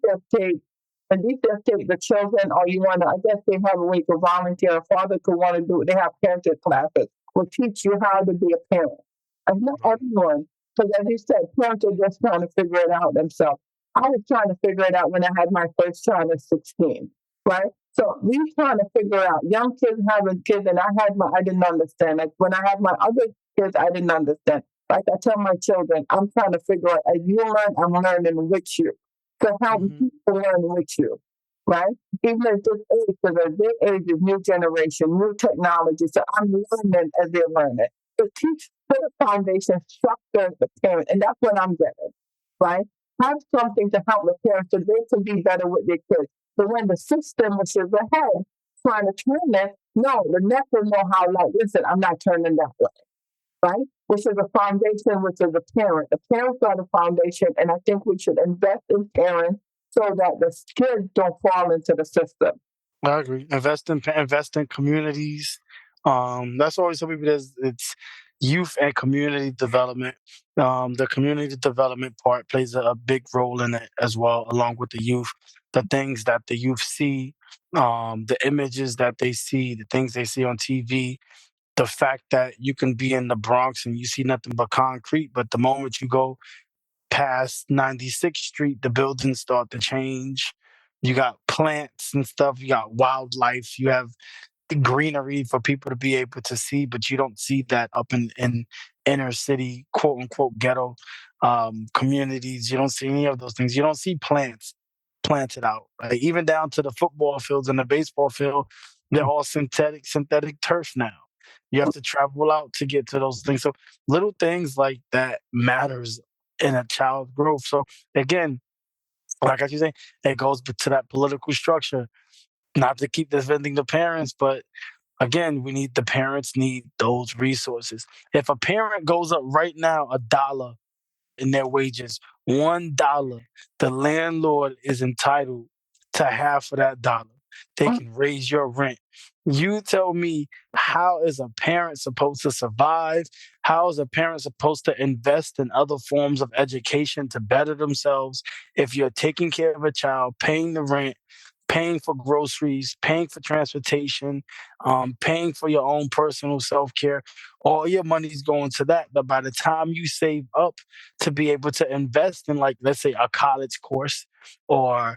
take the children, or you want to, I guess they have a way to volunteer. A father could want to do it. They have parenting classes. Will teach you how to be a parent. And not Right. everyone, because as you said, parents are just trying to figure it out themselves. I was trying to figure it out when I had my first child at 16, right? So we trying to figure out young kids having kids, and I didn't understand. Like when I had my other kids, I didn't understand. Like I tell my children, I'm trying to figure out as you learn, I'm learning with you. To help Mhm. people learn with you, right? Even at this age, because at their age is new generation, new technology. So I'm learning as they're learning. To teach, put a foundation, structure the parent, and that's what I'm getting, right? Have something to help the parents so they can be better with their kids. So when the system, which is the head, trying to turn it, no, the neck will know how, like, listen, I'm not turning that way, right? Which is a foundation, which is a parent. The parents are the foundation, and I think we should invest in parents so that the kids don't fall into the system. I agree. Invest in communities. That's always some people. It's youth and community development. The community development part plays a big role in it as well, along with the youth. The things that the youth see, the images that they see, the things they see on TV. The fact that you can be in the Bronx and you see nothing but concrete, but the moment you go past 96th Street, the buildings start to change. You got plants and stuff, you got wildlife, you have the greenery for people to be able to see, but you don't see that up in inner city, quote unquote, ghetto communities. You don't see any of those things. You don't see plants planted out. Like, even down to the football fields and the baseball field, they're all synthetic turf now. You have to travel out to get to those things. So little things like that matters in a child's growth. So again, like I was saying, it goes to that political structure. Not to keep defending the parents, but again, the parents need those resources. If a parent goes up right now $1 in their wages, $1, the landlord is entitled to half of that dollar. They can raise your rent. You tell me, how is a parent supposed to survive? How is a parent supposed to invest in other forms of education to better themselves if you're taking care of a child, paying the rent, paying for groceries, paying for transportation, paying for your own personal self care? All your money's going to that. But by the time you save up to be able to invest in, like, let's say, a college course or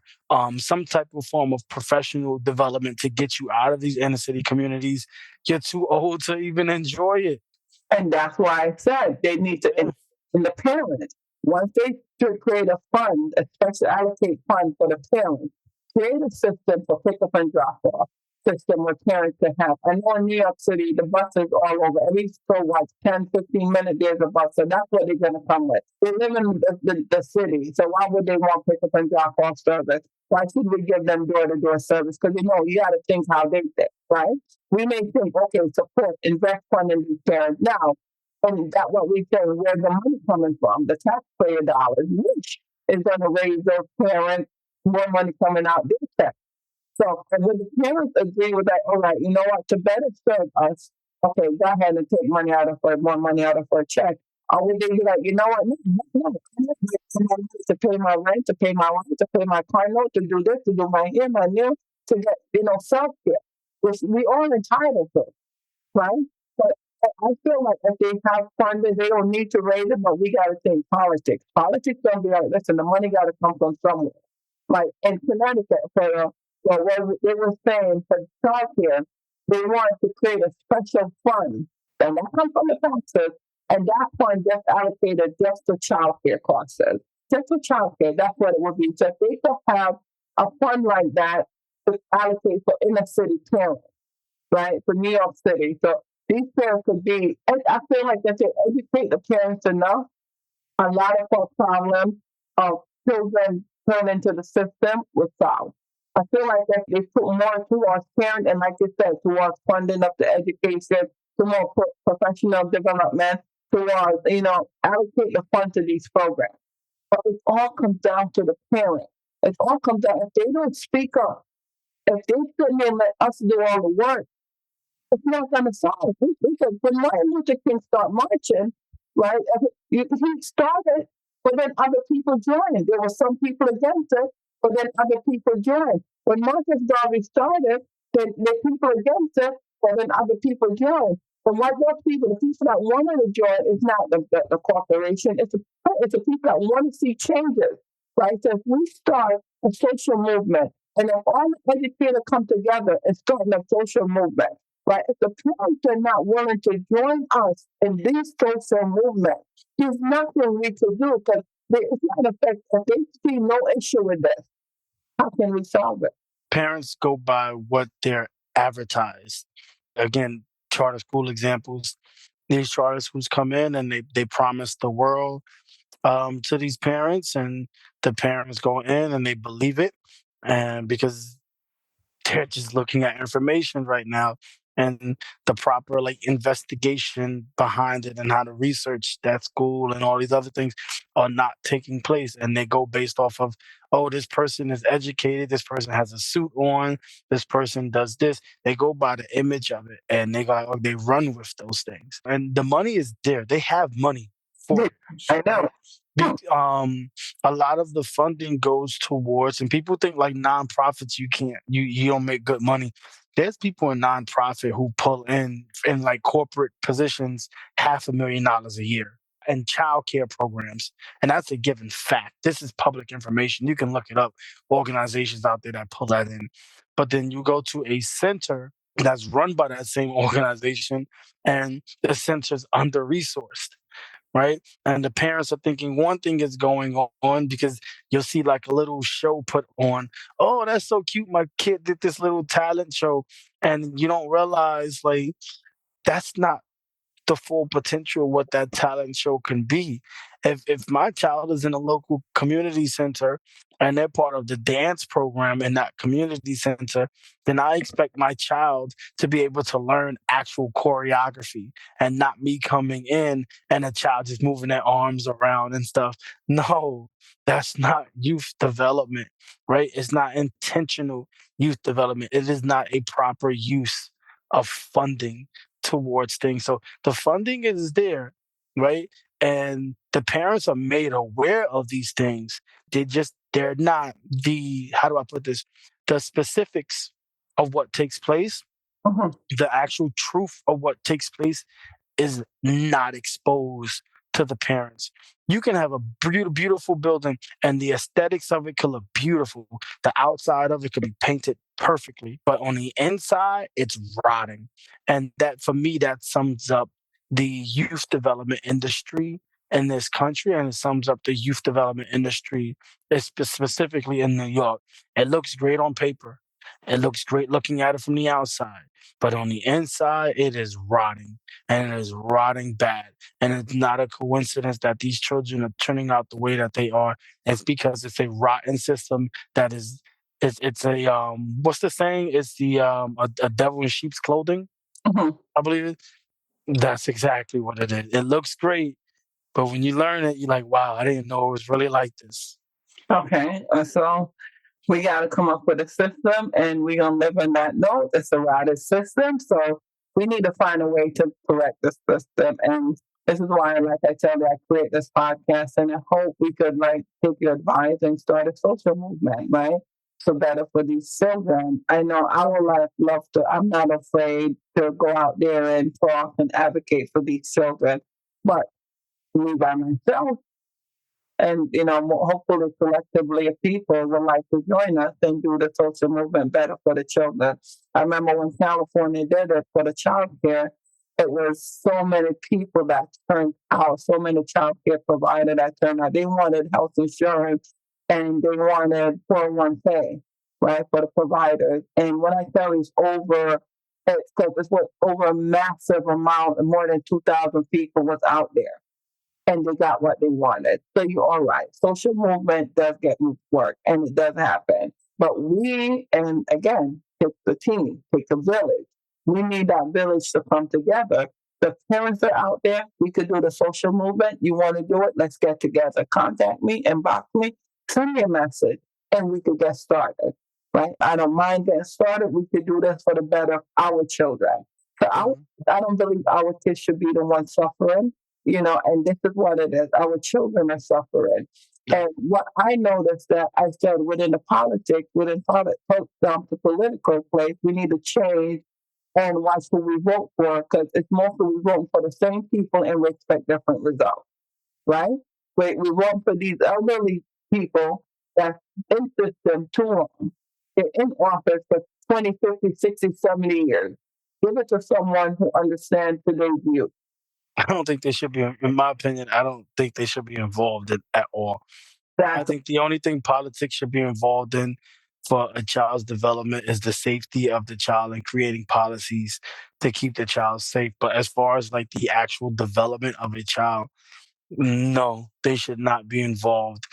some type of form of professional development to get you out of these inner city communities, you're too old to even enjoy it. And that's why I said they need to Yeah. invest in the parents. Once they should create a fund, especially allocate fund for the parents, create a system for pick up and drop off. system where parents can have. I know in New York City, the buses all over. Every so what, 10, 15 minutes, there's a bus. So that's what they're going to come with. They live in the city. So why would they want pick up and drop off service? Why should we give them door to door service? Because you got to think how they think, right? We may think, okay, support, invest fund in these parents now. And that what we say, where's the money coming from? The taxpayer dollars, which is going to raise those parents more money coming out their check. So and when the parents agree with that, all right, you know what, to better serve us, okay, go ahead and take money out of her, more money out of her check. Or would they be like, you know what, no, I'm not getting some money to pay my rent, to pay my rent, to pay my car note, to do this, to do my hair, my nails, to get, self-care, which we all entitled to, right? But I feel like if they have funding, they don't need to raise it, but we got to think politics. Politics don't be like, listen, the money got to come from somewhere. Like in Connecticut, what they were saying for childcare, they wanted to create a special fund, and that comes from the taxes, and that fund just allocated just to childcare costs, just for childcare. That's what it would be. So if they could have a fund like that to allocate for inner city parents, right, for New York City. So these parents could be, and I feel like if they educate the parents enough, a lot of our problems of children turn into the system would solve. I feel like if they put more towards parent and, like you said, towards funding of the education, to more professional development, towards, allocate the funds to these programs. But it all comes down to the parent. It all comes down, if they don't speak up, if they sit here and let us do all the work, it's not going to solve. Because when Martin Luther King started marching, right, he started, but then other people joined. There were some people against it, but then other people joined. When Marcus Garvey started, the people against it, but then other people joined. But what those people, the people that wanted to join, is not the corporation. It's the people that want to see changes, right? So if we start a social movement, and if all the educators come together and start a social movement, right? If the parents are not willing to join us in these social movements, there's nothing we can do because it's not effective. If they see no issue with this, how can we solve it? Parents go by what they're advertised. Again, charter school examples. These charter schools come in and they promise the world to these parents, and the parents go in and they believe it, and because they're just looking at information right now, and the proper like investigation behind it and how to research that school and all these other things are not taking place, and they go based off of, oh, this person is educated, this person has a suit on, this person does this. They go by the image of it, and they go like, oh, they run with those things, and the money is there, they have money for it. I know. A lot of the funding goes towards, and people think like nonprofits, you don't make good money. There's people in nonprofit who pull in like corporate positions $500,000 a year and childcare programs, and that's a given fact. This is public information. You can look it up. Organizations out there that pull that in, but then you go to a center that's run by that same organization, and the center's under resourced, right? And the parents are thinking one thing is going on because you'll see like a little show put on. Oh, that's so cute. My kid did this little talent show. And you don't realize like that's not the full potential of what that talent show can be. If my child is in a local community center and they're part of the dance program in that community center, then I expect my child to be able to learn actual choreography and not me coming in and a child just moving their arms around and stuff. No, that's not youth development, right? It's not intentional youth development. It is not a proper use of funding towards things. So the funding is there, right? And the parents are made aware of these things. They're not how do I put this? The specifics of what takes place, Mhm. the actual truth of what takes place is not exposed to the parents. You can have a beautiful building and the aesthetics of it could look beautiful. The outside of it could be painted perfectly, but on the inside, it's rotting. And that, for me, that sums up the youth development industry in this country, and it sums up the youth development industry specifically in New York. It looks great on paper. It looks great looking at it from the outside, but on the inside, it is rotting, and it is rotting bad. And it's not a coincidence that these children are turning out the way that they are. It's because it's a rotten system that is. It's a what's the saying? It's the a devil in sheep's clothing. Mhm. I believe it. That's exactly what it is. It looks great, but when you learn it, you're like, wow, I didn't know it was really like this. Okay, so we got to come up with a system and we're going to live in that. No, it's a routed system. So we need to find a way to correct the system. And this is why, like I tell you, I create this podcast and I hope we could like take your advice and start a social movement, right? So better for these children. I know I would love to, I'm not afraid to go out there and talk and advocate for these children. But me by myself, and hopefully collectively people would like to join us and do the social movement better for the children. I remember when California did it for the child care, it was so many people that turned out, so many child care providers that turned out. They wanted health insurance and they wanted 401k, right, for the providers. And when I tell you it's what over a massive amount, more than 2,000 people was out there and they got what they wanted. So you're all right. Social movement does get work and it does happen. But we, and again, take the team, take the village. We need that village to come together. The parents are out there. We could do the social movement. You want to do it? Let's get together. Contact me, inbox me, send me a message, and we could get started. Right? I don't mind getting started. We could do this for the better of our children. So Mhm. I don't believe our kids should be the ones suffering, and this is what it is. Our children are suffering. Yeah. And what I noticed that I said within the politics, the political place, we need to change and watch who we vote for because it's mostly we vote for the same people and we expect different results, right? We vote for these elderly people that's in system too long. They're in office for 20, 50, 60, 70 years. Give it to someone who understands today's youth. I don't think they should be, in my opinion, I don't think they should be involved in at all. I Exactly. think the only thing politics should be involved in for a child's development is the safety of the child and creating policies to keep the child safe. But as far as like the actual development of a child, no, they should not be involved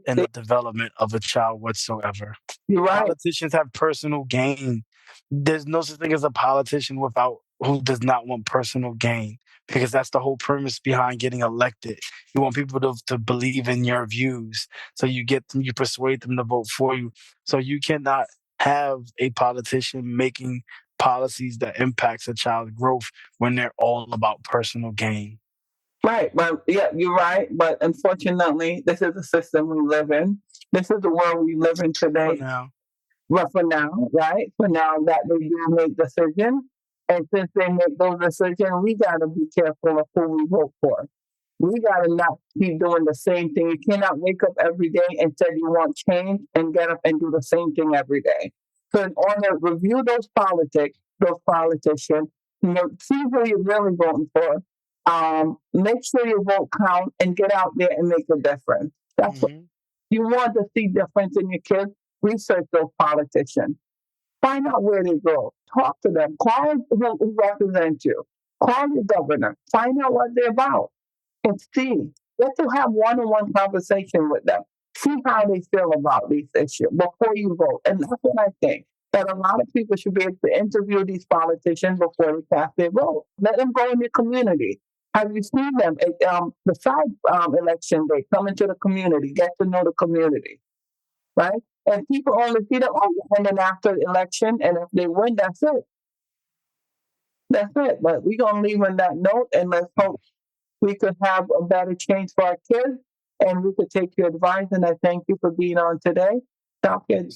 in the development of a child whatsoever. You're right. Politicians have personal gain. There's no such thing as a politician without who does not want personal gain because that's the whole premise behind getting elected. You want people to believe in your views. So you get them, you persuade them to vote for you. So you cannot have a politician making policies that impacts a child's growth when they're all about personal gain. Right. Well, yeah, you're right. But unfortunately, this is the system we live in. This is the world we live in For today. now. But for now, right? For now that they do make decisions. And since they make those decisions, we got to be careful of who we vote for. We got to not keep doing the same thing. You cannot wake up every day and say you want change and get up and do the same thing every day. So in order to review those politicians, see who you're really voting for. Make sure your vote count and get out there and make a difference. That's what Mhm. you want to see difference in your kids. Research those politicians. Find out where they go. Talk to them. Call who represents you. Call your governor. Find out what they're about and see. Get to have one-on-one conversation with them. See how they feel about these issues before you vote. And that's what I think. That a lot of people should be able to interview these politicians before they cast their vote. Let them go in your community. Have you seen them besides election day? Come into the community, get to know the community, right? And people only see them, and then after the election, and if they win, that's it. That's it. But we're gonna leave on that note, and let's hope we could have a better change for our kids, and we could take your advice. And I thank you for being on today. Talking,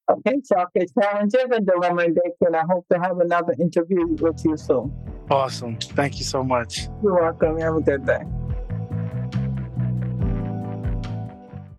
okay, talking challenges and dilemma and and I hope to have another interview with you soon. Awesome. Thank you so much. You're welcome. Have a good day.